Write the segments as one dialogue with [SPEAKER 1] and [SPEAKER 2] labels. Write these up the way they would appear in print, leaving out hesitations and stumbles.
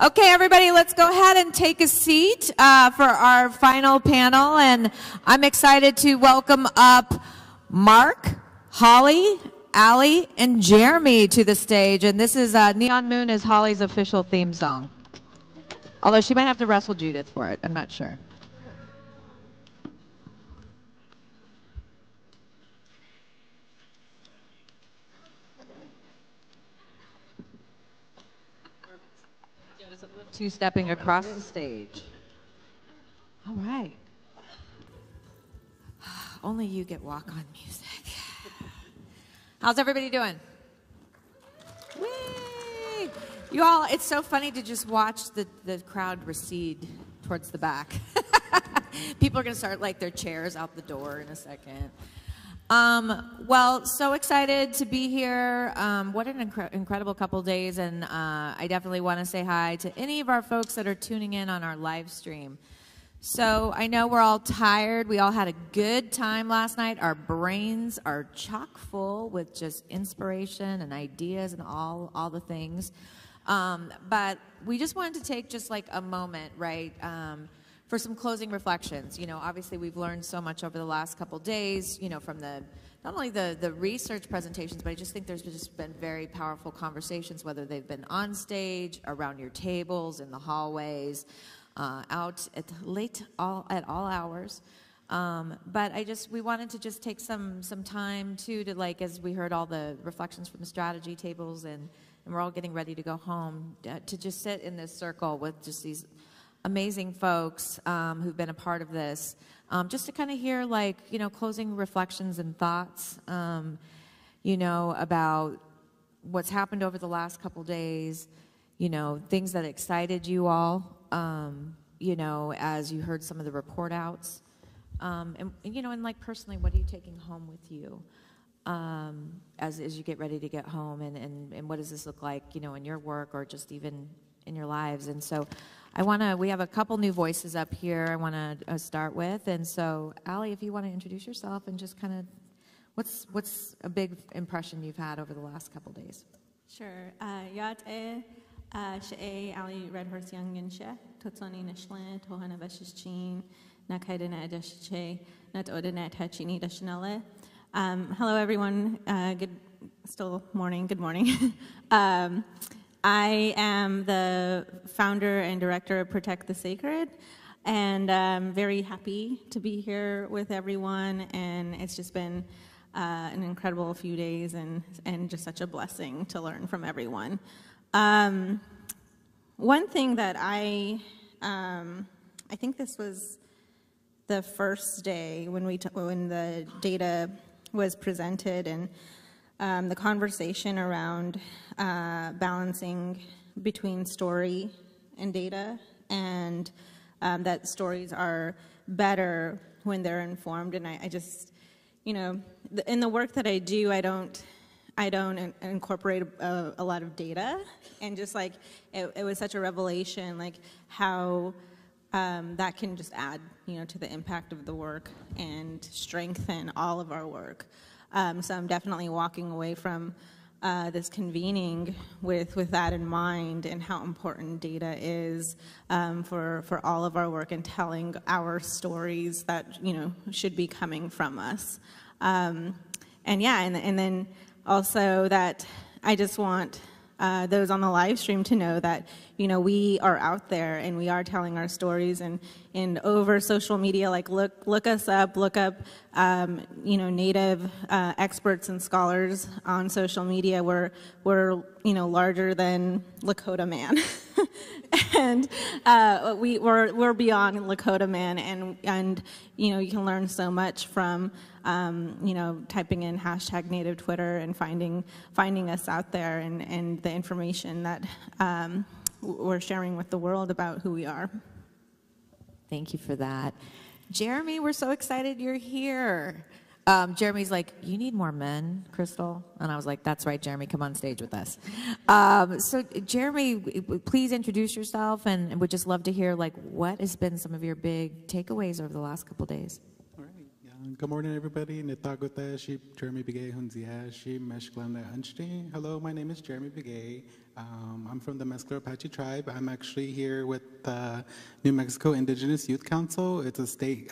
[SPEAKER 1] Okay, everybody, let's go ahead and take a seat for our final panel. And I'm excited to welcome up Mark, Holly, Allie, and Jeremy to the stage. And this is Neon Moon is Holly's official theme song. Although she might have to wrestle Judith for it. I'm not sure. Two-stepping across the stage. All right. Only you get walk-on music. How's everybody doing? Whee! You all, it's so funny to just watch the crowd recede towards the back. People are going to start like their chairs out the door in a second. Well, so excited to be here. What an incredible couple days, and I definitely want to say hi to any of our folks that are tuning in on our live stream. So I know we're all tired. We all had a good time last night. Our brains are chock full with just inspiration and ideas and all the things. But we just wanted to take just like a moment, right, for some closing reflections. You know, obviously we've learned so much over the last couple days, you know, from not only the research presentations, but I just think there's just been very powerful conversations, whether they've been on stage, around your tables, in the hallways, out at all hours. But we wanted to just take some time too to, like, as we heard all the reflections from the strategy tables and we're all getting ready to go home, to just sit in this circle with just these amazing folks who've been a part of this, just to kind of hear, like, you know, closing reflections and thoughts, you know, about what's happened over the last couple days, you know, things that excited you all, you know, as you heard some of the report outs, and you know, and like personally, what are you taking home with you as you get ready to get home, and what does this look like, you know, in your work or just even in your lives? And so we have a couple new voices up here I want to start with. And so, Allie, if you want to introduce yourself and just kind of, what's a big impression you've had over the last couple days?
[SPEAKER 2] Sure. Yate Shea Ali Red Horse Young Yinshe, Totsoni Nishlan, Tohana Veshichin, Nakaidana Edeshe, Nat Odana Tachini Dashnale. Hello, everyone. Good morning. I am the founder and director of Protect the Sacred, and I'm very happy to be here with everyone, and it's just been an incredible few days and just such a blessing to learn from everyone. One thing that I think this was the first day when the data was presented, and the conversation around balancing between story and data, and that stories are better when they're informed. And I just, you know, in the work that I do, I don't incorporate a lot of data, and just like it was such a revelation, like how that can just add, you know, to the impact of the work and strengthen all of our work. So I'm definitely walking away from this convening with that in mind, and how important data is for all of our work and telling our stories that, you know, should be coming from us. And then also that I just want those on the live stream to know that, you know, we are out there and we are telling our stories, and over social media, like look us up, look up, you know, Native experts and scholars on social media. We're you know, larger than Lakota Man, and we're beyond Lakota Man, and you know, you can learn so much from you know, typing in hashtag Native Twitter and finding us out there, and the information that we're sharing with the world about who we are.
[SPEAKER 1] Thank you for that. Jeremy, we're so excited you're here. Jeremy's like, you need more men, Crystal? And I was like, that's right, Jeremy, come on stage with us. So Jeremy, please introduce yourself, and would just love to hear, like, what has been some of your big takeaways over the last couple days?
[SPEAKER 3] All right. Good morning, everybody. Nitagotashi, Jeremy Begay, Hunziashi, Meshklanda Anshti. Hello, my name is Jeremy Begay. I'm from the Mescla Apache tribe. I'm actually here with the New Mexico Indigenous Youth Council. It's a state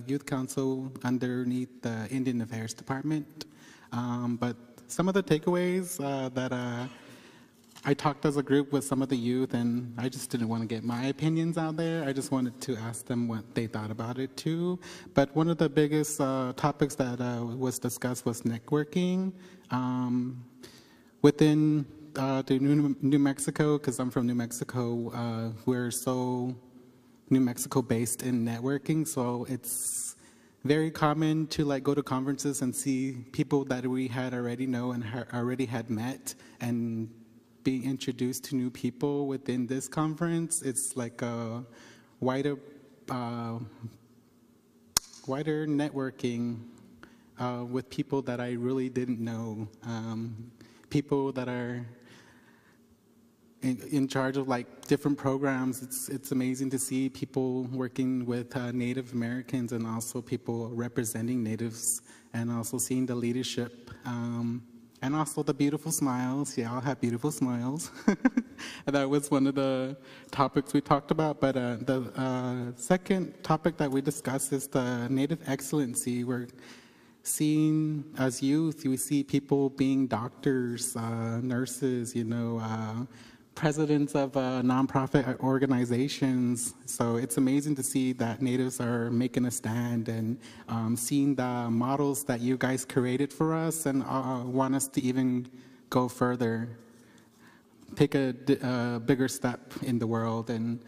[SPEAKER 3] youth council underneath the Indian Affairs Department. But some of the takeaways that I talked as a group with some of the youth, and I just didn't want to get my opinions out there. I just wanted to ask them what they thought about it too. But one of the biggest topics that was discussed was networking. Within New Mexico, because I'm from New Mexico, we're so New Mexico based in networking, so it's very common to like go to conferences and see people that we had already know and already had met and being introduced to new people within this conference. It's like a wider networking with people that I really didn't know, people that are in charge of like different programs. It's amazing to see people working with Native Americans and also people representing Natives, and also seeing the leadership. And also the beautiful smiles. Yeah, all have beautiful smiles. And that was one of the topics we talked about. But the second topic that we discussed is the Native excellency. We're seeing, as youth, we see people being doctors, nurses, presidents of nonprofit organizations. So it's amazing to see that Natives are making a stand and seeing the models that you guys created for us, and want us to even go further, take a bigger step in the world, and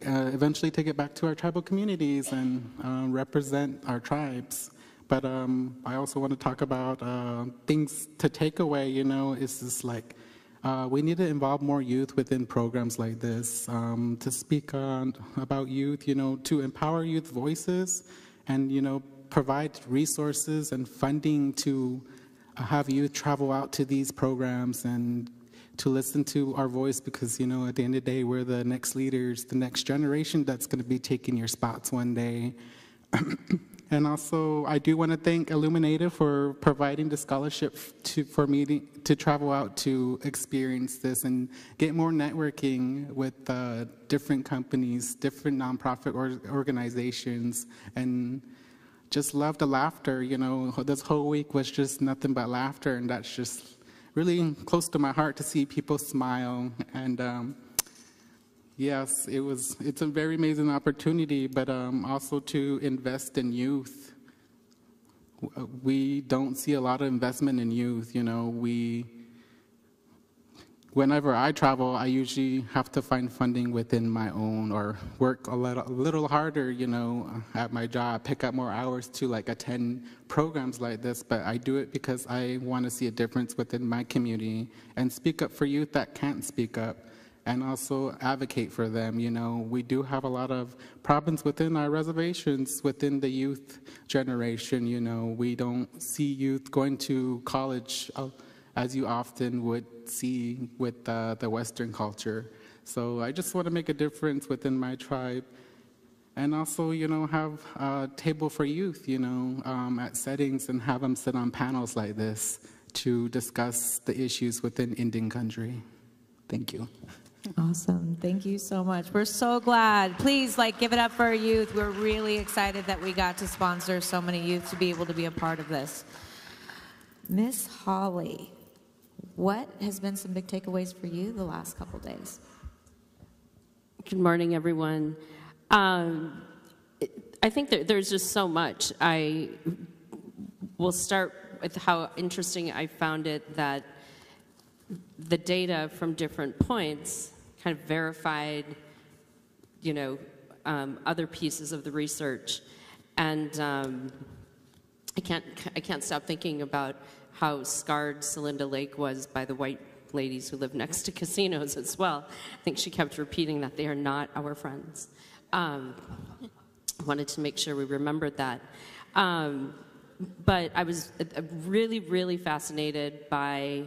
[SPEAKER 3] eventually take it back to our tribal communities and represent our tribes. But I also want to talk about things to take away, is this like, we need to involve more youth within programs like this, to speak about youth, to empower youth voices, and, provide resources and funding to have youth travel out to these programs and to listen to our voice, because, at the end of the day, we're the next leaders, the next generation that's going to be taking your spots one day. And also, I do want to thank Illuminative for providing the scholarship for me to travel out to experience this and get more networking with different companies, different nonprofit organizations, and just love the laughter. This whole week was just nothing but laughter, and that's just really close to my heart to see people smile. And yes, it's a very amazing opportunity, but also to invest in youth. We don't see a lot of investment in youth. Whenever I travel, I usually have to find funding within my own, or work a little harder, at my job, pick up more hours to like attend programs like this. But I do it because I want to see a difference within my community and speak up for youth that can't speak up, and also advocate for them. We do have a lot of problems within our reservations, within the youth generation. We don't see youth going to college as you often would see with the Western culture. So I just want to make a difference within my tribe, and also, have a table for youth, at settings, and have them sit on panels like this to discuss the issues within Indian country. Thank you.
[SPEAKER 1] Awesome. Thank you so much. We're so glad. Please, give it up for our youth. We're really excited that we got to sponsor so many youth to be able to be a part of this. Miss Holly, what has been some big takeaways for you the last couple days?
[SPEAKER 4] Good morning, everyone. I think there's just so much. I will start with how interesting I found it that the data from different points kind of verified, other pieces of the research, and I can't stop thinking about how scarred Celinda Lake was by the white ladies who live next to casinos as well. I think she kept repeating that they are not our friends. Wanted to make sure we remembered that. But I was really, really fascinated by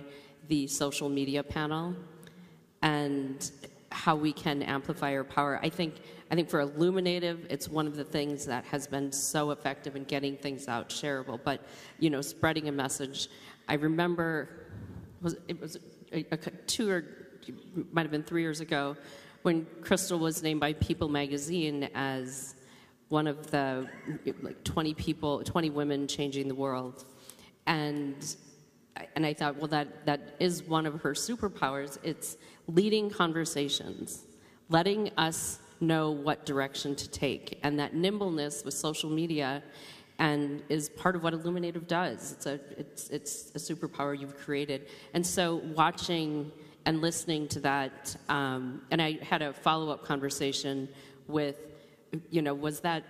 [SPEAKER 4] the social media panel and how we can amplify our power. I think for Illuminative, it's one of the things that has been so effective in getting things out, shareable. But spreading a message. I remember it was 2 or might have been 3 years ago when Crystal was named by People magazine as one of the 20 women changing the world, and I thought, well, that is one of her superpowers. It's leading conversations, letting us know what direction to take, and that nimbleness with social media, and is part of what Illuminative does. It's a superpower you've created, and so watching and listening to that, and I had a follow-up conversation with, was that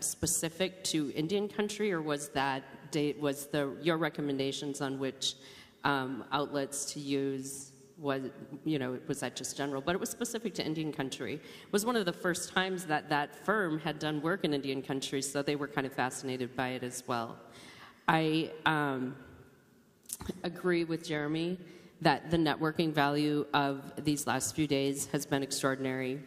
[SPEAKER 4] specific to Indian country, or was your recommendations on which outlets to use, was that just general? But it was specific to Indian country. It was one of the first times that firm had done work in Indian country, so they were kind of fascinated by it as well. I agree with Jeremy that the networking value of these last few days has been extraordinary.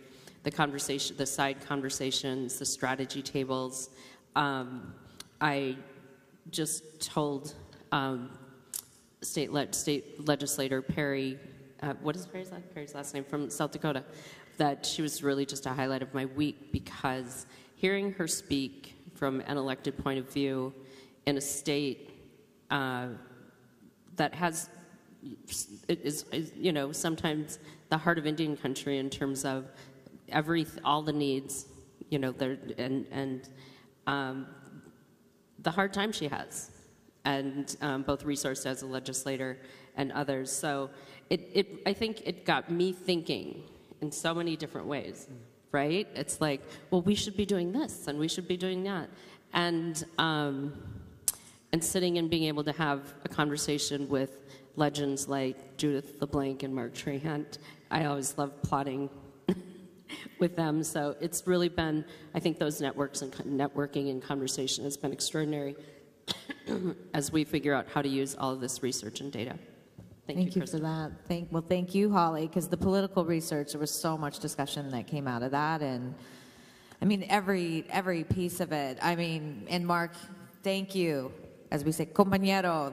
[SPEAKER 4] The conversation, the side conversations, the strategy tables. I just told state legislator Perry, what is Perry's last name, from South Dakota, that she was really just a highlight of my week, because hearing her speak from an elected point of view in a state that has, is sometimes the heart of Indian country in terms of all the needs, there, and the hard time she has, and both resourced as a legislator and others. So I think it got me thinking in so many different ways, right? It's like, well, we should be doing this, and we should be doing that. And sitting and being able to have a conversation with legends like Judith LeBlanc and Mark Trahant. I always love plotting with them. So it's really been, I think those networking and conversation has been extraordinary as we figure out how to use all of this research and data.
[SPEAKER 1] Thank you for that. Thank you, Holly, because the political research, there was so much discussion that came out of that, and I mean every piece of it. I mean, and Mark, thank you. As we say, compañero,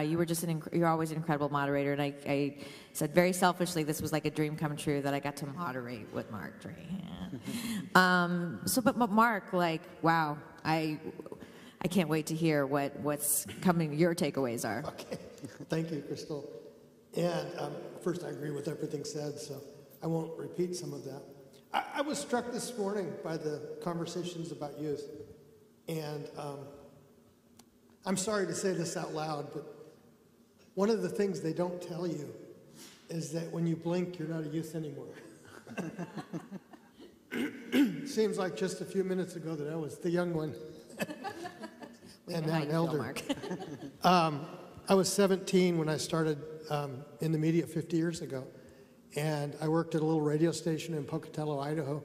[SPEAKER 1] you were just you're always an incredible moderator, and I said very selfishly, this was like a dream come true that I got to moderate with Mark Trahant. But Mark, wow, I can't wait to hear what's coming, your takeaways are.
[SPEAKER 5] Okay, thank you, Crystal. And first, I agree with everything said, so I won't repeat some of that. I was struck this morning by the conversations about youth, and I'm sorry to say this out loud, but one of the things they don't tell you is that when you blink, you're not a youth anymore. Seems like just a few minutes ago that I was the young one. And now an elder. I was 17 when I started in the media 50 years ago. And I worked at a little radio station in Pocatello, Idaho.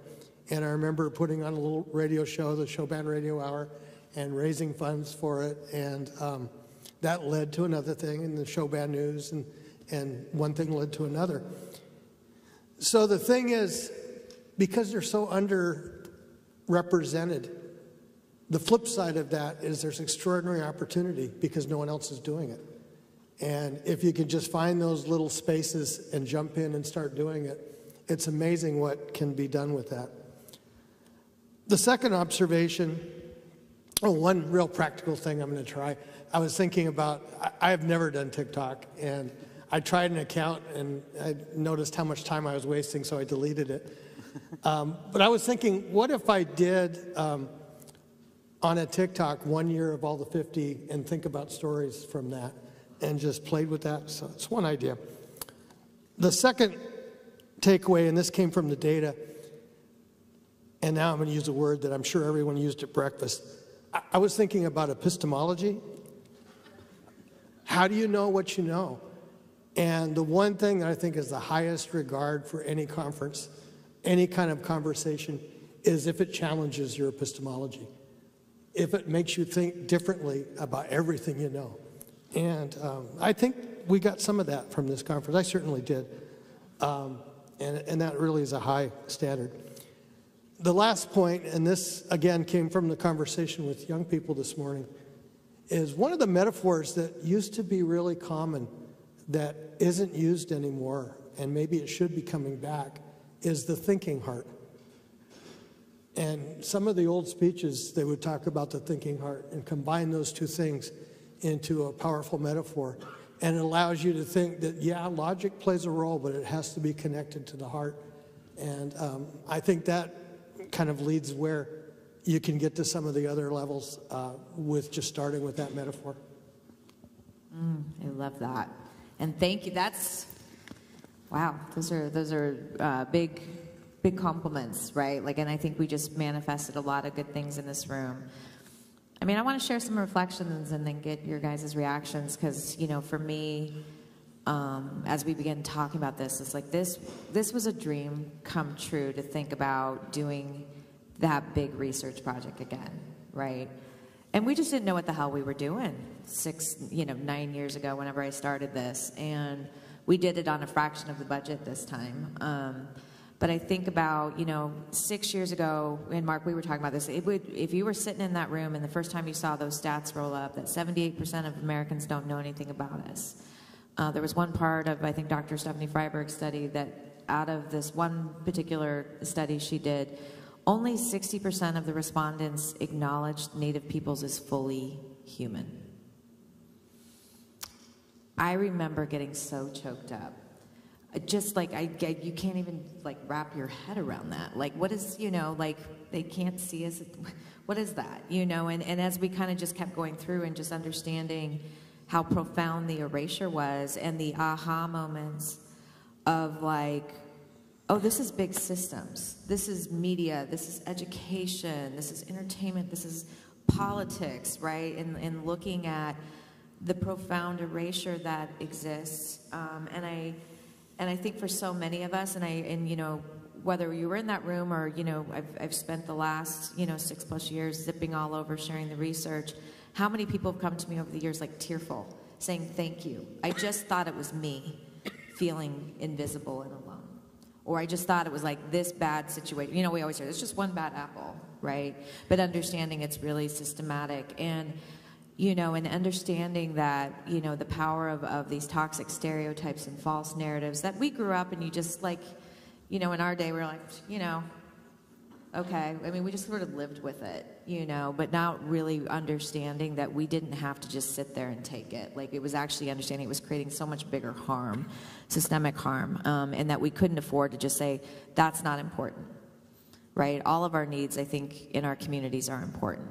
[SPEAKER 5] And I remember putting on a little radio show, the Showband Radio Hour, and raising funds for it, and that led to another thing in the Showband News, and one thing led to another. So the thing is, because they're so underrepresented, the flip side of that is there's extraordinary opportunity because no one else is doing it. And if you can just find those little spaces and jump in and start doing it, it's amazing what can be done with that. The second observation, one real practical thing I'm going to try. I was thinking about, I have never done TikTok, and I tried an account, and I noticed how much time I was wasting, so I deleted it. But I was thinking, what if I did on a TikTok 1 year of all the 50 and think about stories from that and just played with that? So it's one idea. The second takeaway, and this came from the data, and now I'm going to use a word that I'm sure everyone used at breakfast. I was thinking about epistemology. How do you know what you know? And the one thing that I think is the highest regard for any conference, any kind of conversation, is if it challenges your epistemology. If it makes you think differently about everything you know. And I think we got some of that from this conference. I certainly did. And that really is a high standard. The last point, and this again came from the conversation with young people this morning, is one of the metaphors that used to be really common that isn't used anymore, and maybe it should be coming back, is the thinking heart. And some of the old speeches, they would talk about the thinking heart and combine those two things into a powerful metaphor. And it allows you to think that, yeah, logic plays a role, but it has to be connected to the heart. And I think that kind of leads where you can get to some of the other levels with just starting with that metaphor.
[SPEAKER 1] I love that. And thank you. That's, wow, those are big compliments, right? Like, and I think we just manifested a lot of good things in this room. I mean, I want to share some reflections and then get your guys' reactions, because, you know, for me, as we begin talking about this, it's like this was a dream come true to think about doing that big research project again, right? And we just didn't know what the hell we were doing 9 years ago whenever I started this. And we did it on a fraction of the budget this time. But I think about, 6 years ago, and Mark, we were talking about this, if you were sitting in that room and the first time you saw those stats roll up, that 78% of Americans don't know anything about us. There was one part of, I think, Dr. Stephanie Freiberg's study that out of this one particular study she did, only 60% of the respondents acknowledged Native peoples as fully human. I remember getting so choked up. Just like, you can't even like wrap your head around that. Like, what is, like they can't see us. What is that? And as we kind of just kept going through and just understanding how profound the erasure was and the aha moments of like, oh, this is big systems. This is media. This is education. This is entertainment. This is politics, right? And looking at the profound erasure that exists. And I think for so many of us, whether you were in that room or, I've spent the last, 6+ years zipping all over, sharing the research. How many people have come to me over the years like tearful, saying thank you. I just thought it was me feeling invisible and alone. Or I just thought it was like this bad situation. We always hear, it's just one bad apple, right? But understanding it's really systematic. And and understanding that, the power of these toxic stereotypes and false narratives that we grew up and you just like, in our day, we're like, okay. I mean, we just sort of lived with it, but not really understanding that we didn't have to just sit there and take it. Like, it was actually understanding it was creating so much bigger harm, systemic harm, and that we couldn't afford to just say, that's not important, right? All of our needs, I think, in our communities are important.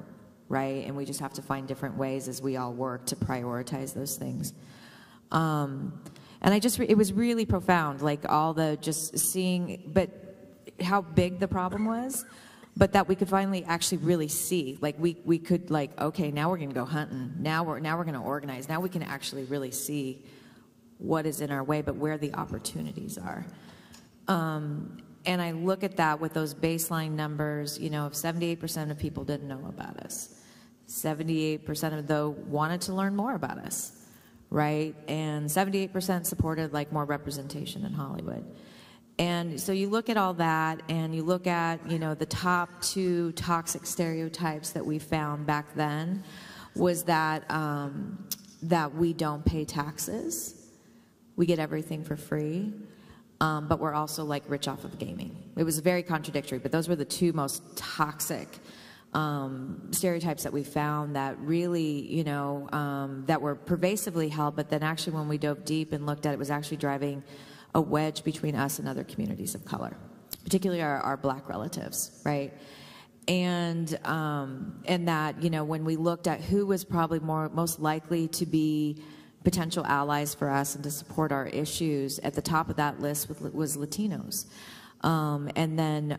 [SPEAKER 1] Right? And we just have to find different ways as we all work to prioritize those things. And it was really profound, like all the just seeing, but how big the problem was, but that we could finally actually really see, like we could like, okay, now we're gonna go hunting. Now we're gonna organize. Now we can actually really see what is in our way, but where the opportunities are. And I look at that with those baseline numbers, if 78% of people didn't know about us, 78% of those wanted to learn more about us, right? And 78% supported like more representation in Hollywood. And so you look at all that and you look at, the top 2 toxic stereotypes that we found back then was that, that we don't pay taxes, we get everything for free, but we're also like rich off of gaming. It was very contradictory, but those were the 2 most toxic stereotypes that we found that really, that were pervasively held, but then actually when we dove deep and looked at it, was actually driving a wedge between us and other communities of color, particularly our Black relatives, right? And that, when we looked at who was probably most likely to be potential allies for us and to support our issues, at the top of that list was Latinos. And then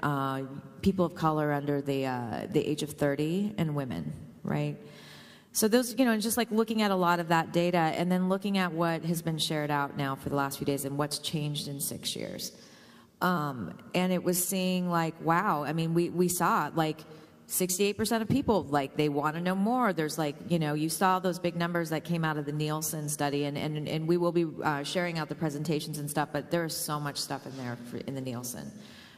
[SPEAKER 1] people of color under the age of 30 and women, right? So those, just like looking at a lot of that data and then looking at what has been shared out now for the last few days and what's changed in 6 years. And it was seeing like, wow, I mean, we saw it, like 68% of people, like, they want to know more. There's like, you know, you saw those big numbers that came out of the Nielsen study, and we will be sharing out the presentations and stuff, but there's so much stuff in there in the Nielsen,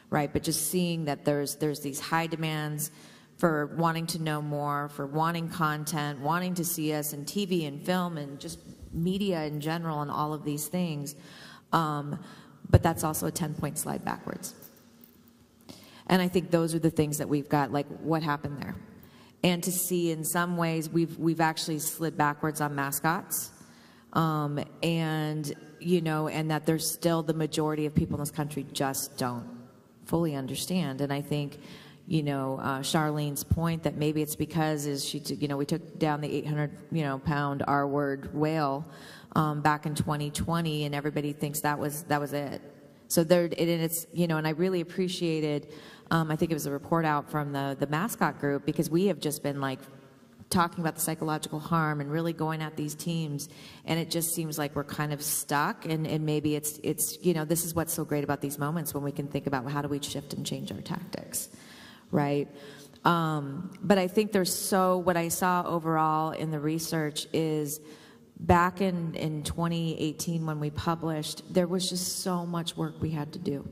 [SPEAKER 1] right? But just seeing that there's these high demands for wanting to know more, for wanting content, wanting to see us in TV and film and just media in general and all of these things. But that's also a 10-point slide backwards. And I think those are the things that we've got, like, what happened there. And to see in some ways we've actually slid backwards on mascots. And, you know, and that there's still the majority of people in this country just don't fully understand. And I think, you know, Charlene's point that maybe it's because we took down the 800-pound R-word whale back in 2020, and everybody thinks that was it. So it's, you know, and I really appreciated, I think it was a report out from the mascot group, because we have just been like talking about the psychological harm and really going at these teams, and it just seems like we're kind of stuck, and maybe it's you know, this is what's so great about these moments when we can think about how do we shift and change our tactics, right? But I think what I saw overall in the research is back in 2018 when we published, there was just so much work we had to do.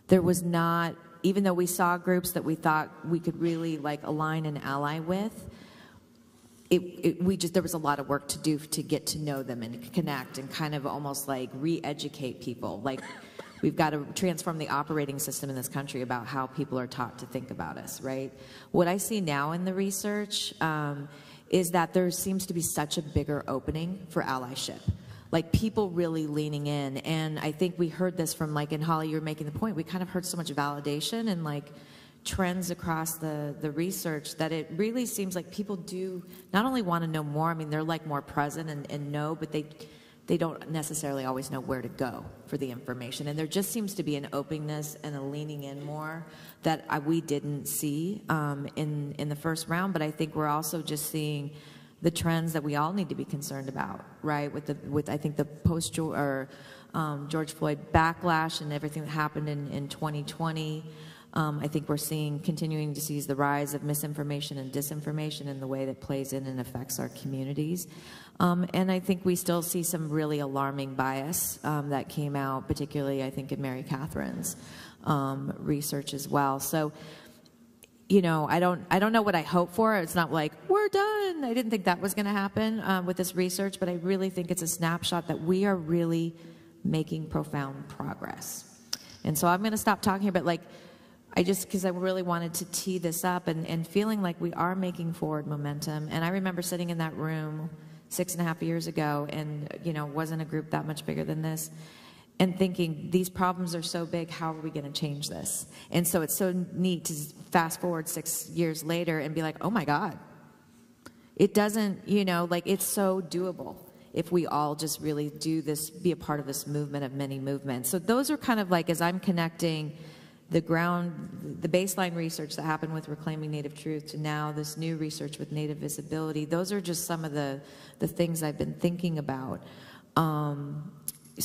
[SPEAKER 1] There was not, even though we saw groups that we thought we could really like align and ally with, there was a lot of work to do to get to know them and connect and kind of almost like re-educate people. Like, we've got to transform the operating system in this country about how people are taught to think about us, right? What I see now in the research is that there seems to be such a bigger opening for allyship. Like, people really leaning in. And I think we heard this from, like, and Holly, you were making the point, we kind of heard so much validation and like trends across the research that it really seems like people do not only want to know more, I mean, they're like more present and know, but they don't necessarily always know where to go for the information. And there just seems to be an openness and a leaning in more that we didn't see in the first round. But I think we're also just seeing the trends that we all need to be concerned about, right? With I think the George Floyd backlash and everything that happened in 2020. I think we're continuing to see the rise of misinformation and disinformation and the way that plays in and affects our communities. And I think we still see some really alarming bias that came out, particularly I think in Mary Catherine's research as well. So, you know, I don't know what I hope for. It's not like we're done. I didn't think that was going to happen with this research, but I really think it's a snapshot that we are really making profound progress. And so I'm going to stop talking about because I really wanted to tee this up and feeling like we are making forward momentum. And I remember sitting in that room 6.5 years ago and, you know, wasn't a group that much bigger than this, and thinking these problems are so big, how are we going to change this? And so it's so neat to fast forward 6 years later and be like, oh my God, it doesn't, you know, like, it's so doable if we all just really do this, be a part of this movement of many movements. So those are kind of like, as I'm connecting the baseline research that happened with Reclaiming Native Truth to now this new research with Native Visibility, those are just some of the things I've been thinking about. So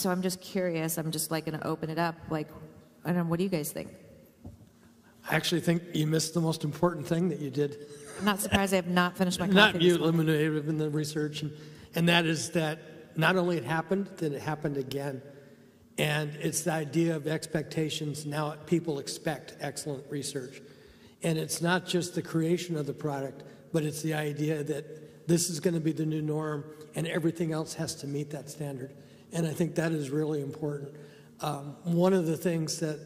[SPEAKER 1] I'm just curious, I'm just like going to open it up, like, I don't know, what do you guys think?
[SPEAKER 5] I actually think you missed the most important thing that you did.
[SPEAKER 1] I'm not surprised I have not finished my coffee.
[SPEAKER 5] Not you eliminated in the research, and that is that not only it happened, then it happened again. And it's the idea of expectations. Now people expect excellent research. And it's not just the creation of the product, but it's the idea that this is going to be the new norm and everything else has to meet that standard. And I think that is really important. One of the things that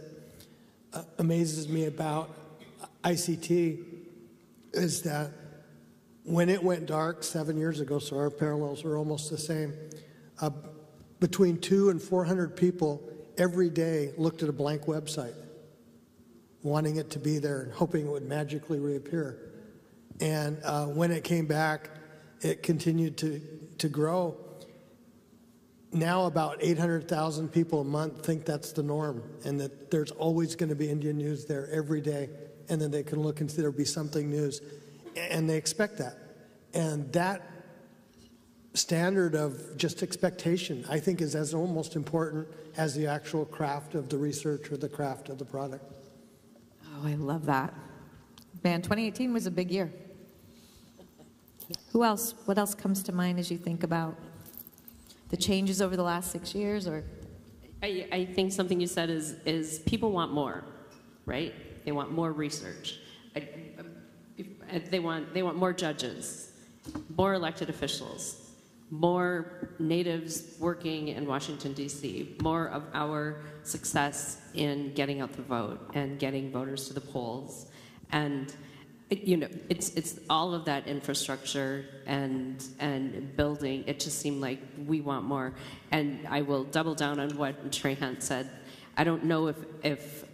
[SPEAKER 5] amazes me about ICT is that when it went dark 7 years ago, so our parallels are almost the same, between 200 and 400 people every day looked at a blank website, wanting it to be there and hoping it would magically reappear. And when it came back, it continued to grow. Now about 800,000 people a month think that's the norm, and that there's always going to be Indian news there every day, and then they can look and see there'll be something news, and they expect that. And that standard of just expectation, I think, is as almost important as the actual craft of the research or the craft of the product.
[SPEAKER 1] Oh, I love that. Man, 2018 was a big year. Who else? What else comes to mind as you think about the changes over the last 6 years? Or
[SPEAKER 4] I think something you said is people want more, right? They want more research. They want more judges, more elected officials, more natives working in Washington, D.C., more of our success in getting out the vote and getting voters to the polls. And, it's all of that infrastructure and building. It just seemed like we want more. And I will double down on what Trey Hunt said. I don't know if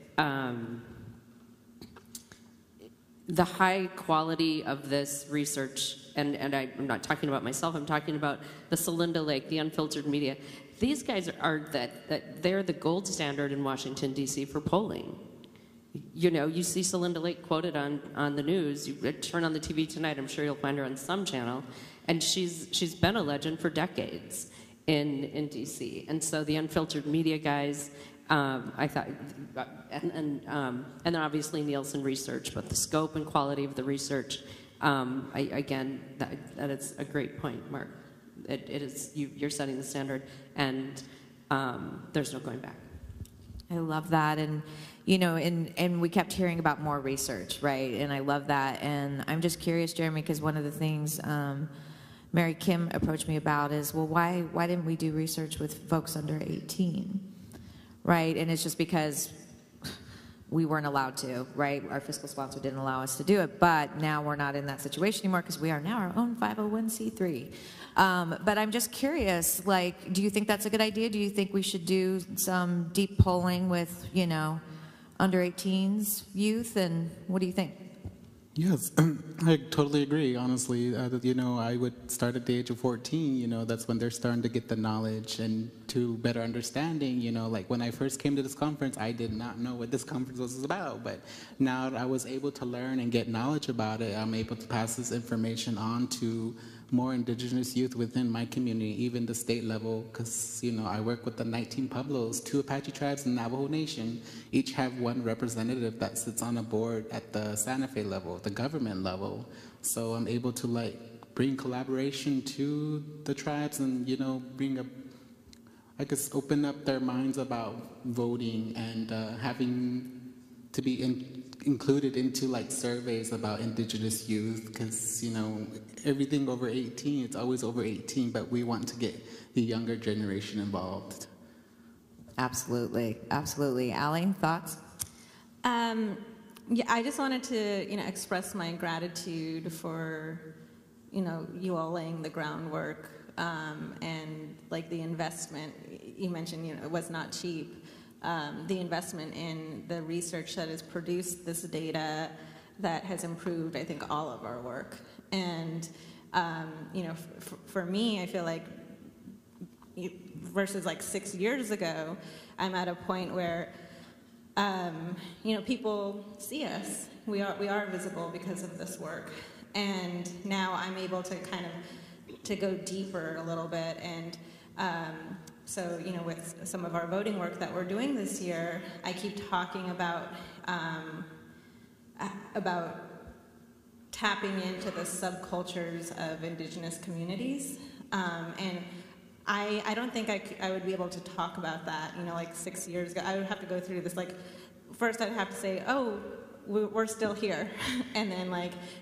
[SPEAKER 4] the high quality of this research, and I'm not talking about myself, I'm talking about the Celinda Lake, the unfiltered media. These guys are they're the gold standard in Washington, D.C. for polling. You see Celinda Lake quoted on the news. You turn on the TV tonight, I'm sure you'll find her on some channel. And she's been a legend for decades in D.C. And so the unfiltered media guys, I thought, and then obviously Nielsen research, but the scope and quality of the research, again, that is a great point, Mark. It is, you're setting the standard, and there's no going back.
[SPEAKER 1] I love that. And, and we kept hearing about more research, right? And I love that. And I'm just curious, Jeremy, because one of the things Mary Kim approached me about is, well, why didn't we do research with folks under 18? Right? And it's just because we weren't allowed to, right? Our fiscal sponsor didn't allow us to do it, but now we're not in that situation anymore because we are now our own 501c3. But I'm just curious, do you think that's a good idea? Do you think we should do some deep polling with, under 18s youth? And what do you think?
[SPEAKER 3] Yes, I totally agree, honestly. I would start at the age of 14, that's when they're starting to get the knowledge and to better understanding, like when I first came to this conference, I did not know what this conference was about, but now that I was able to learn and get knowledge about it, I'm able to pass this information on to more indigenous youth within my community, even the state level, because, I work with the 19 Pueblos, 2 Apache tribes, and Navajo Nation. Each have one representative that sits on a board at the Santa Fe level, the government level. So I'm able to, bring collaboration to the tribes and, open up their minds about voting and having to be included into surveys about indigenous youth, because everything over 18, it's always over 18, but we want to get the younger generation involved.
[SPEAKER 1] Absolutely. Allie, thoughts?
[SPEAKER 2] Yeah, I just wanted to express my gratitude for you all laying the groundwork, and the investment you mentioned, it was not cheap. The investment in the research that has produced this data that has improved, I think, all of our work. And, for me, I feel like versus 6 years ago, I'm at a point where, people see us. We are visible because of this work. And now I'm able to to go deeper a little bit. And, so, with some of our voting work that we're doing this year, I keep talking about tapping into the subcultures of indigenous communities. And I don't think I would be able to talk about that, 6 years ago. I would have to go through this, first I'd have to say, oh, we're still here, and then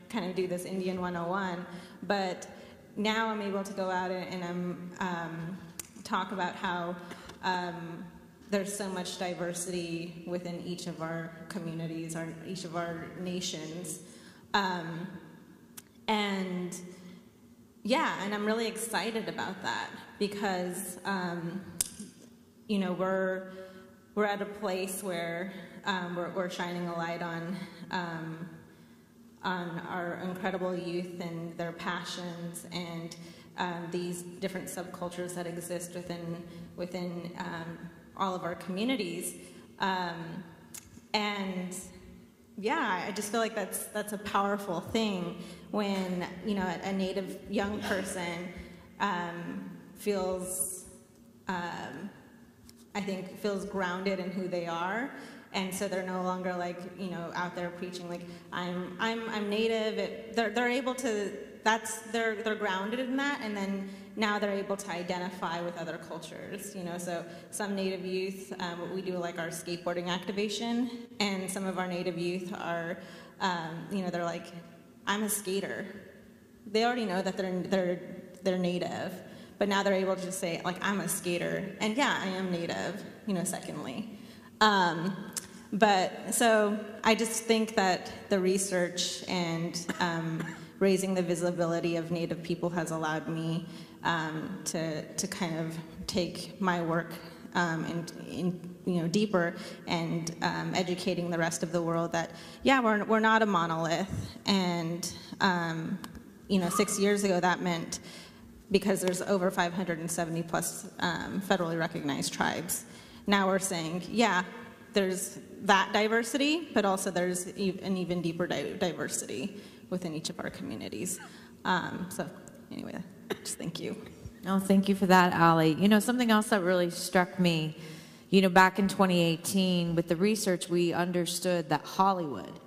[SPEAKER 2] kind of do this Indian 101. But now I'm able to go out and I'm talk about how there's so much diversity within each of our communities, each of our nations. And I'm really excited about that because, we're at a place where we're shining a light on our incredible youth and their passions and these different subcultures that exist within all of our communities. And yeah, I just feel like that's a powerful thing when a Native young person feels, I think, feels grounded in who they are And so they're no longer like, out there preaching like I'm Native. They're able to, they're grounded in that, and then now they're able to identify with other cultures. So some Native youth, we do like our skateboarding activation, and some of our Native youth are, they're like, I'm a skater. They already know that they're Native, but now they're able to just say like, I'm a skater, and yeah, I am Native. Secondly. But so I just think that the research and raising the visibility of Native people has allowed me to kind of take my work in deeper, and educating the rest of the world that we're not a monolith, and 6 years ago that meant, because there's over 570 plus federally recognized tribes. Now we're saying, there's that diversity, but also there's an even deeper diversity within each of our communities. So anyway, just thank you.
[SPEAKER 1] Oh, thank you for that, Allie. Something else that really struck me, back in 2018 with the research, we understood that Hollywood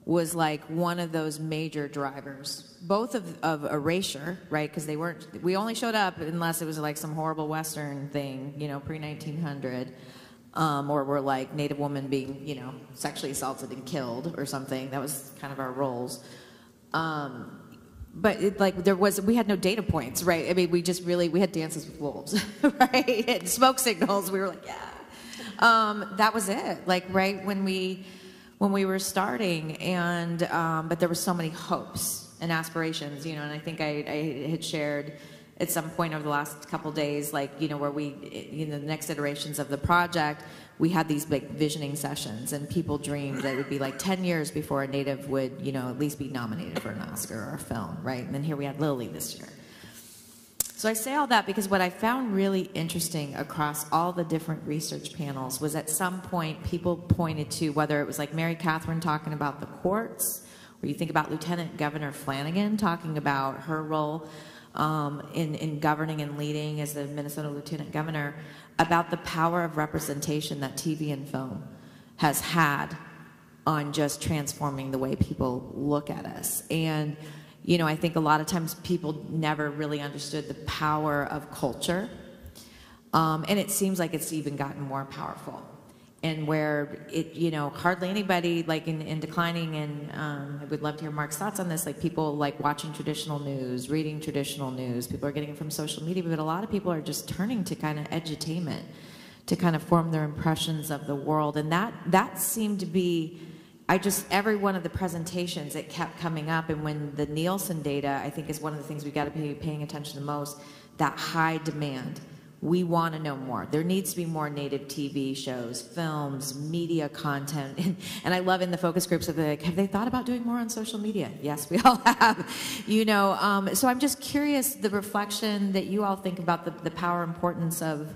[SPEAKER 1] was like one of those major drivers, both of erasure, right? Because we only showed up unless it was like some horrible Western thing, pre-1900, or we're like Native woman being, sexually assaulted and killed or something. That was kind of our roles. But we had no data points, right? I mean, we had dances with wolves, right? And smoke signals. We were like, that was it. Like right when we were starting, and but there were so many hopes and aspirations, and I think I had shared at some point over the last couple days, like, where we, the next iterations of the project, we had these big visioning sessions, and people dreamed that it would be like 10 years before a Native would, at least be nominated for an Oscar or a film, right? And then here we had Lily this year. So I say all that because what I found really interesting across all the different research panels was at some point people pointed to, whether it was like Mary Catherine talking about the courts, or you think about Lieutenant Governor Flanagan talking about her role in governing and leading as the Minnesota Lieutenant Governor, about the power of representation that TV and film has had on just transforming the way people look at us. And I think a lot of times people never really understood the power of culture. And it seems like it's even gotten more powerful. And where it, hardly anybody, like in declining, and I would love to hear Mark's thoughts on this, like people like watching traditional news, reading traditional news, people are getting it from social media, but a lot of people are just turning to kind of edutainment to kind of form their impressions of the world. And that seemed to be, every one of the presentations, it kept coming up. And when the Nielsen data, I think, is one of the things we've got to be paying attention to the most, that high demand. We want to know more. There needs to be more Native TV shows, films, media content. And I love in the focus groups, have they thought about doing more on social media? Yes, we all have. So I'm just curious, the reflection that you all think about the power and importance of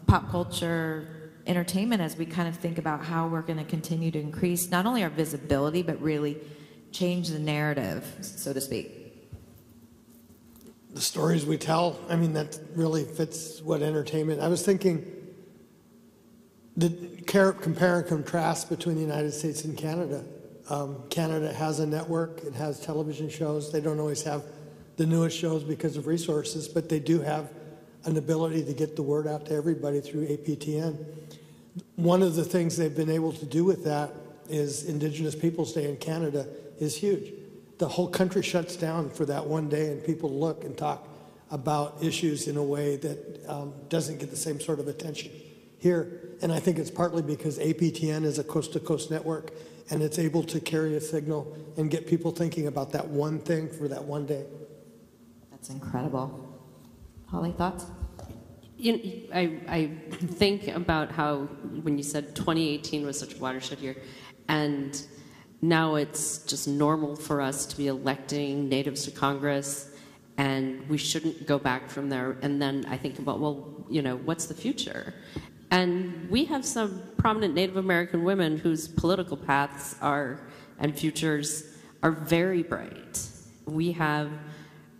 [SPEAKER 1] pop culture entertainment as we kind of think about how we're going to continue to increase not only our visibility, but really change the narrative, so to speak.
[SPEAKER 5] The stories we tell, that really fits what entertainment. I was thinking, the compare and contrast between the United States and Canada. Canada has a network, it has television shows. They don't always have the newest shows because of resources, but they do have an ability to get the word out to everybody through APTN. One of the things they've been able to do with that is Indigenous Peoples Day in Canada is huge. The whole country shuts down for that one day, and people look and talk about issues in a way that doesn't get the same sort of attention here. And I think it's partly because APTN is a coast-to-coast network, and it's able to carry a signal and get people thinking about that one thing for that one day.
[SPEAKER 1] That's incredible. Holly, thoughts?
[SPEAKER 4] I think about how, when you said 2018 was such a watershed year, and now it's just normal for us to be electing natives to Congress, and we shouldn't go back from there. And then I think about, what's the future? And we have some prominent Native American women whose political paths and futures are very bright. We have,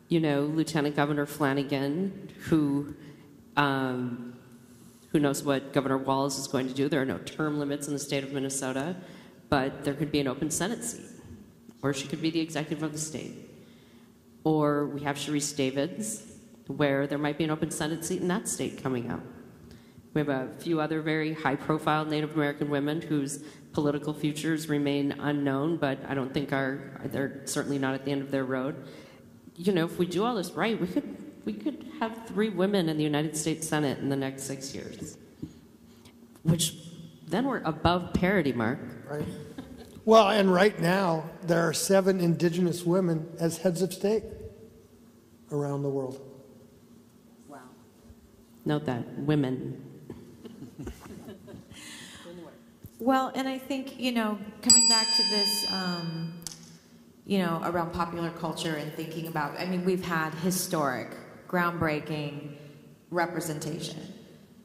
[SPEAKER 4] Lieutenant Governor Flanagan, who Who knows what Governor Walz is going to do? There are no term limits in the state of Minnesota, but there could be an open Senate seat, or she could be the executive of the state. Or we have Sharice Davids, where there might be an open Senate seat in that state coming up. We have a few other very high-profile Native American women whose political futures remain unknown, but I don't think they're certainly not at the end of their road. You know, if we do all this right, we could have 3 women in the United States Senate in the next 6 years, which then we're above parity, Mark.
[SPEAKER 5] Right. Well, and right now, there are 7 indigenous women as heads of state around the world.
[SPEAKER 4] Wow. Note that, women.
[SPEAKER 1] Well, and I think, you know, coming back to this, you know, around popular culture and thinking about, I mean, we've had historic, groundbreaking representation,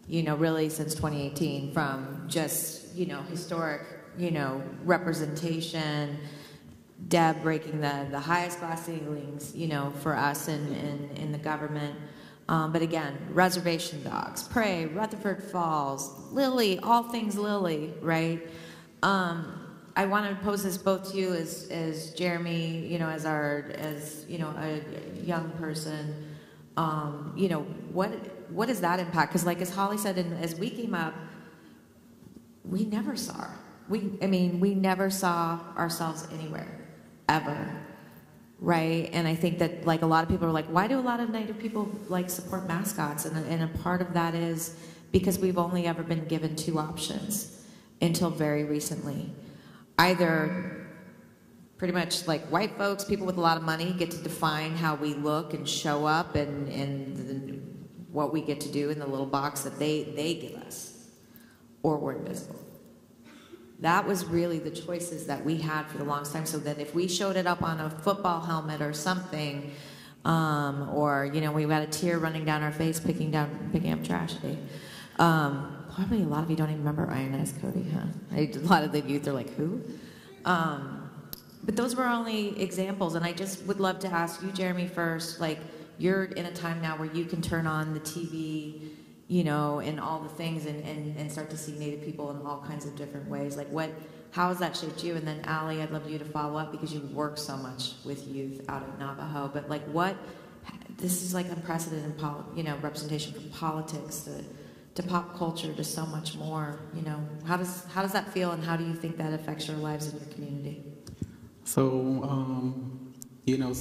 [SPEAKER 1] you know, really since 2018, from just, you know, historic, you know, representation, Deb breaking the highest glass ceilings, you know, for us in the government. But again, reservation dogs, Prey, Rutherford Falls, Lily, all things Lily, right? I want to pose this both to you as Jeremy, you know, as you know, a young person. You know, what is that impact? Because like as Holly said, and as we came up, we never saw her. We never saw ourselves anywhere, ever, right? And I think that like a lot of people are like, why do a lot of Native people like support mascots? And a part of that is because we've only ever been given 2 options until very recently. Either pretty much like white folks, people with a lot of money, get to define how we look and show up and what we get to do in the little box that they give us, or we're invisible. That was really the choices that we had for the longest time, so that if we showed it up on a football helmet or something, or, you know, we had a tear running down our face picking up trash day. Probably a lot of you don't even remember INS, Cody, huh? A lot of the youth are like, who? But those were only examples, and I just would love to ask you, Jeremy, first, like, you're in a time now where you can turn on the TV, you know, and all the things and start to see Native people in all kinds of different ways. Like, how has that shaped you? And then, Allie, I'd love you to follow up because you work so much with youth out of Navajo. But, like, this is, like, unprecedented, you know, representation from politics to pop culture to so much more, you know. How does that feel, and how do you think that affects your lives in your community?
[SPEAKER 3] So, you know,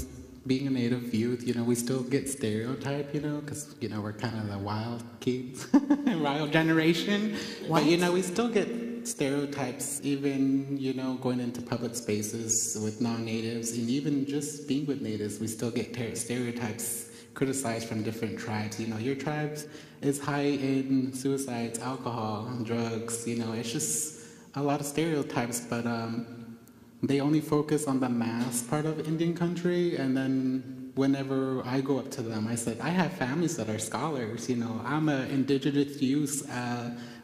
[SPEAKER 3] being a Native youth, you know, we still get stereotyped, you know, because, you know, we're kind of the wild kids, wild generation.
[SPEAKER 1] What?
[SPEAKER 3] But, you know, we still get stereotypes even, you know, going into public spaces with non-Natives, and even just being with Natives, we still get stereotypes criticized from different tribes. You know, your tribe is high in suicides, alcohol, drugs, you know, it's just a lot of stereotypes, but they only focus on the mass part of Indian country, and then whenever I go up to them, I said, I have families that are scholars, you know, I'm an indigenous youth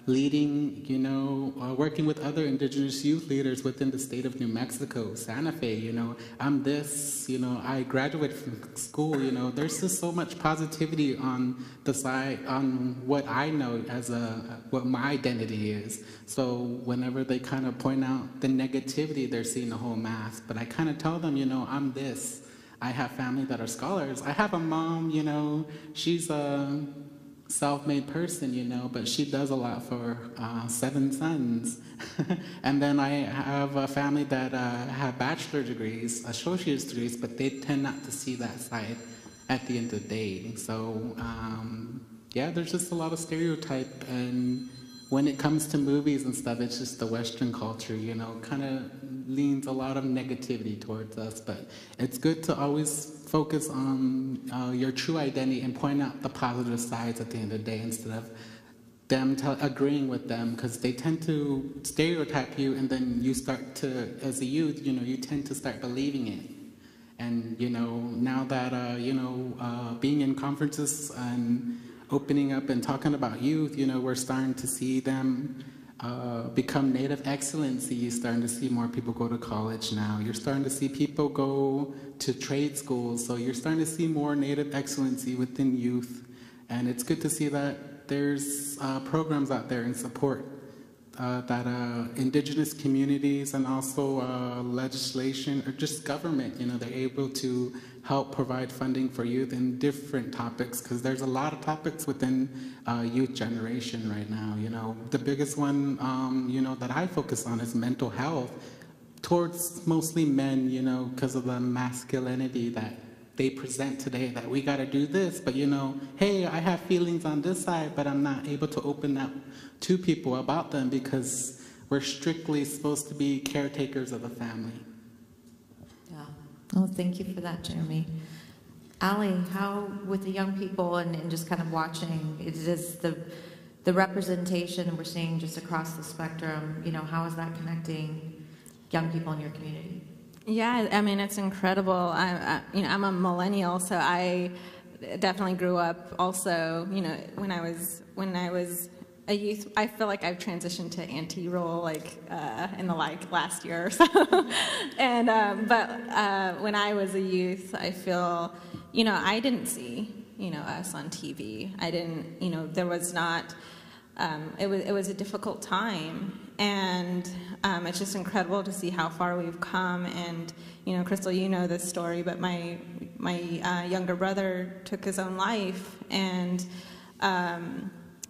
[SPEAKER 3] leading, you know, working with other indigenous youth leaders within the state of New Mexico, Santa Fe, you know, I'm this, you know, I graduated from school, you know, there's just so much positivity on the side, on what I know as what my identity is. So whenever they kind of point out the negativity, they're seeing the whole mass, but I kind of tell them, you know, I'm this. I have family that are scholars. I have a mom, you know, she's a self-made person, you know, but she does a lot for 7 sons. And then I have a family that have bachelor degrees, associate's degrees, but they tend not to see that side at the end of the day. So, yeah, there's just a lot of stereotype, and when it comes to movies and stuff, it's just the Western culture, you know, kind of leans a lot of negativity towards us, but it's good to always focus on your true identity and point out the positive sides at the end of the day instead of them agreeing with them, because they tend to stereotype you, and then you start to, as a youth, you know, you tend to start believing it. And, you know, now that, you know, being in conferences and opening up and talking about youth, you know, we're starting to see them become Native excellency. You're starting to see more people go to college now. You're starting to see people go to trade schools. So you're starting to see more Native excellency within youth. And it's good to see that there's programs out there in support that indigenous communities and also legislation or just government, they're able to help provide funding for youth in different topics, because there's a lot of topics within youth generation right now. The biggest one, that I focus on is mental health towards mostly men, because of the masculinity that they present today, that we got to do this, but hey, I have feelings on this side, but I'm not able to open up to people about them because we're strictly supposed to be caretakers of the family.
[SPEAKER 1] Yeah. Oh, thank you for that, Jeremy. Allie, how, with the young people and just kind of watching, is the representation we're seeing just across the spectrum, how is that connecting young people in your community?
[SPEAKER 2] Yeah, I mean, it's incredible. I'm a millennial, so I definitely grew up also, when I was a youth. I feel like I've transitioned to auntie role, in the last year or so. And but when I was a youth, I feel, I didn't see, us on TV. I didn't, there was not. It was a difficult time, and it's just incredible to see how far we've come. And Crystal, this story, but my younger brother took his own life, and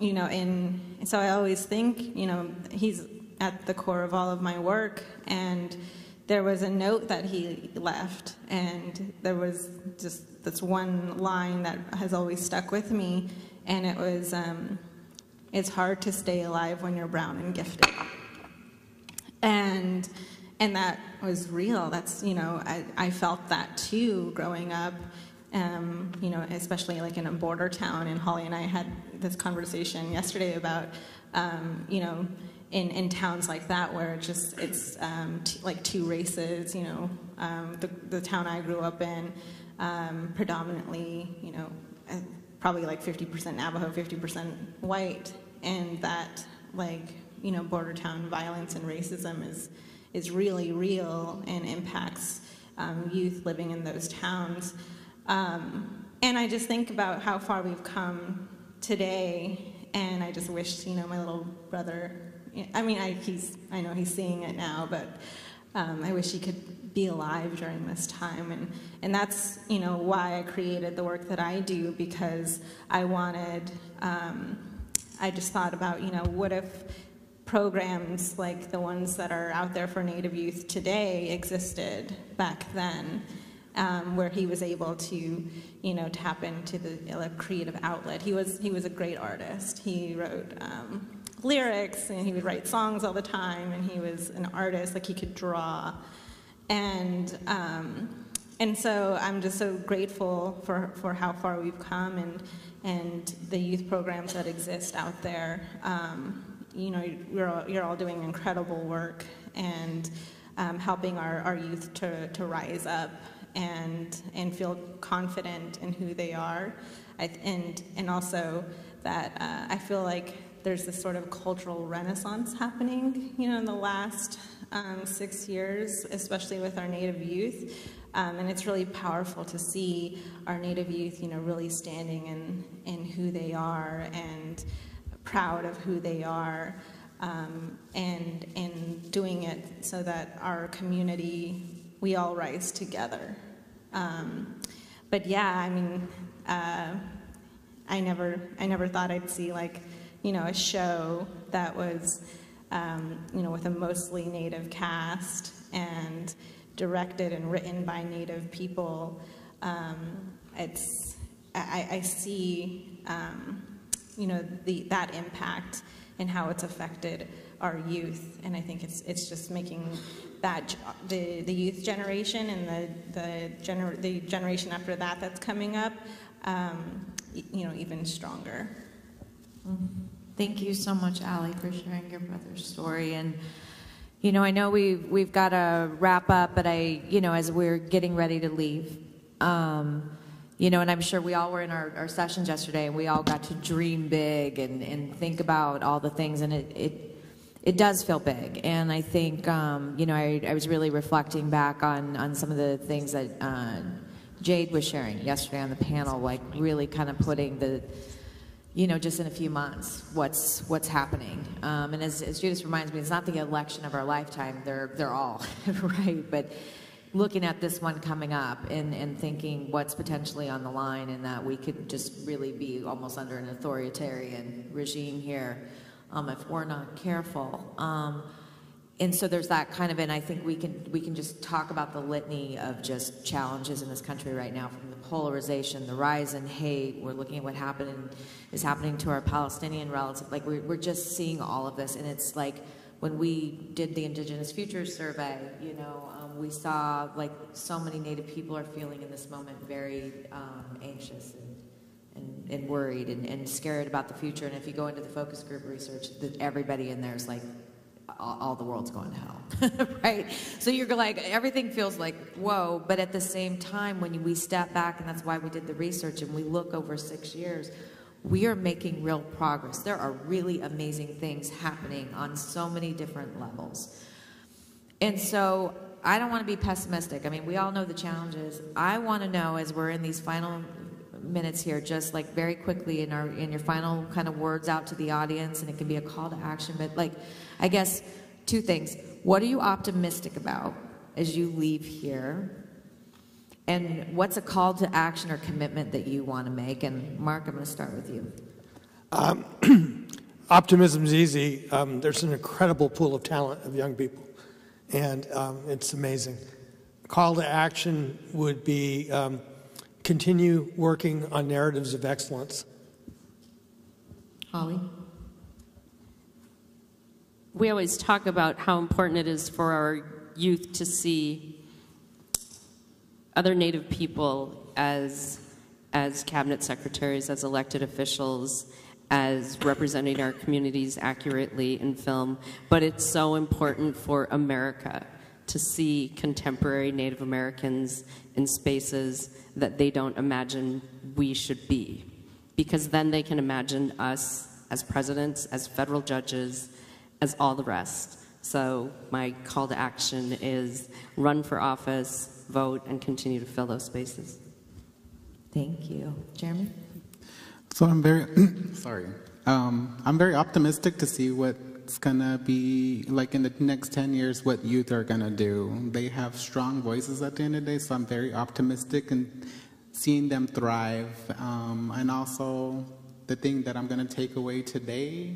[SPEAKER 2] and so I always think, he's at the core of all of my work. And there was a note that he left, and there was just this one line that has always stuck with me, and it was, it's hard to stay alive when you're brown and gifted. And that was real. That's, I felt that too growing up, especially in a border town. And Holly and I had this conversation yesterday about, in towns like that where it's like two races, the town I grew up in, predominantly, probably 50% Navajo, 50% white, and that border town violence and racism is really real and impacts youth living in those towns. And I just think about how far we've come today, and I just wish, my little brother, I know he's seeing it now, but I wish he could be alive during this time. And that's, why I created the work that I do, because I wanted, I just thought about, what if programs like the ones that are out there for Native youth today existed back then, where he was able to, tap into the creative outlet. He was a great artist. He wrote lyrics, and he would write songs all the time, and he was an artist, he could draw. And so I'm just so grateful for how far we've come, and the youth programs that exist out there. You're all doing incredible work, and helping our youth to rise up and feel confident in who they are, and also that I feel like there's this sort of cultural renaissance happening, in the last 6 years, especially with our Native youth. And it's really powerful to see our Native youth, really standing in who they are and proud of who they are, and doing it so that our community, we all rise together. But yeah, I never thought I'd see a show that was, with a mostly Native cast and directed and written by Native people. I see, that impact and how it's affected our youth, and I think it's just making that the youth generation and the generation after that that's coming up, even stronger.
[SPEAKER 1] Thank you so much, Allie, for sharing your brother's story. And I know we've got to wrap up, but as we're getting ready to leave, and I'm sure we all were in our sessions yesterday, and we all got to dream big and think about all the things, and it does feel big. And I think, I was really reflecting back on some of the things that Jade was sharing yesterday on the panel, really kind of putting you know, just in a few months, what's happening. And as Judith reminds me, it's not the election of our lifetime. They're all right, but looking at this one coming up and thinking what's potentially on the line, and that we could just really be almost under an authoritarian regime here if we're not careful. And so there's that kind of, and I think we can just talk about the litany of just challenges in this country right now, from the polarization, the rise in hate. We're looking at what is happening to our Palestinian relatives. Like we're just seeing all of this, and it's like when we did the Indigenous Futures Survey, you know, we saw like so many Native people are feeling in this moment very anxious and worried and scared about the future. And if you go into the focus group research, everybody in there is like, all the world's going to hell, right? So you're like, everything feels like, whoa, but at the same time, when we step back, and that's why we did the research, and we look over 6 years, we are making real progress. There are really amazing things happening on so many different levels. And so I don't want to be pessimistic. I mean, we all know the challenges. I want to know, as we're in these final minutes here, just like very quickly in your final kind of words out to the audience, and it can be a call to action, but like, I guess 2 things. What are you optimistic about as you leave here? And what's a call to action or commitment that you want to make? And Mark, I'm going to start with you.
[SPEAKER 5] Optimism's easy. There's an incredible pool of talent of young people, and it's amazing. Call to action would be continue working on narratives of excellence.
[SPEAKER 1] Holly?
[SPEAKER 4] We always talk about how important it is for our youth to see other Native people as cabinet secretaries, as elected officials, as representing our communities accurately in film. But it's so important for America to see contemporary Native Americans in spaces that they don't imagine we should be. Because then they can imagine us as presidents, as federal judges, as all the rest. So my call to action is run for office, vote, and continue to fill those spaces.
[SPEAKER 1] Thank you. Jeremy?
[SPEAKER 3] So I'm very, I'm very optimistic to see what's gonna be like in the next 10 years, what youth are gonna do. They have strong voices at the end of the day, so I'm very optimistic and seeing them thrive. And also the thing that I'm gonna take away today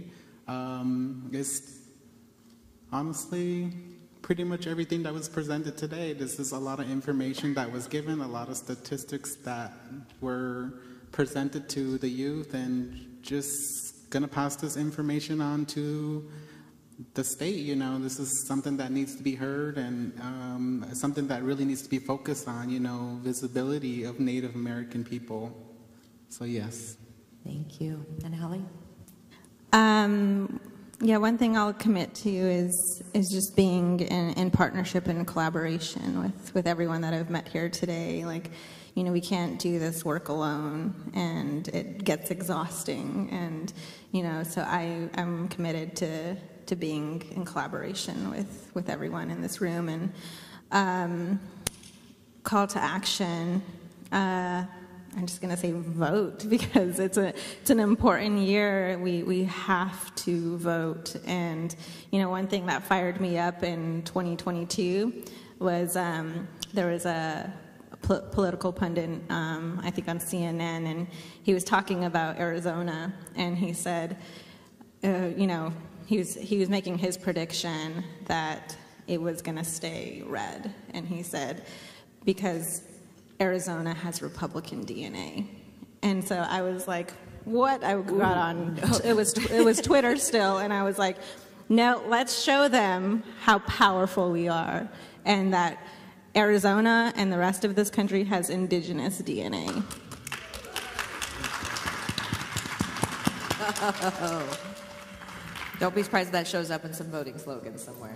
[SPEAKER 3] is honestly pretty much everything that was presented today. This is a lot of information that was given, a lot of statistics that were presented to the youth, and just gonna pass this information on to the state. You know, this is something that needs to be heard, and something that really needs to be focused on, you know, visibility of Native American people. So yes.
[SPEAKER 1] Thank you. And Holly?
[SPEAKER 2] Yeah, one thing I'll commit to is just being in partnership and collaboration with everyone that I've met here today. Like, you know, we can't do this work alone, and it gets exhausting. And, you know, so I'm committed to being in collaboration with everyone in this room. And call to action, I'm just going to say vote, because it's an important year. We have to vote. And, you know, one thing that fired me up in 2022 was there was a political pundit, I think on CNN, and he was talking about Arizona, and he said, you know, he was making his prediction that it was going to stay red. And he said, because Arizona has Republican DNA. And so I was like, what? I got on, it was Twitter still, and I was like, no, let's show them how powerful we are, and that Arizona and the rest of this country has indigenous DNA.
[SPEAKER 1] Don't be surprised if that shows up in some voting slogans somewhere.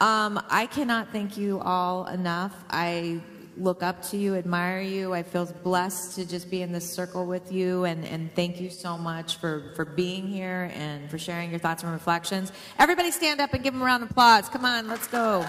[SPEAKER 1] I cannot thank you all enough. I look up to you, admire you. I feel blessed to just be in this circle with you, and thank you so much for being here and for sharing your thoughts and reflections. Everybody stand up and give them a round of applause. Come on, let's go.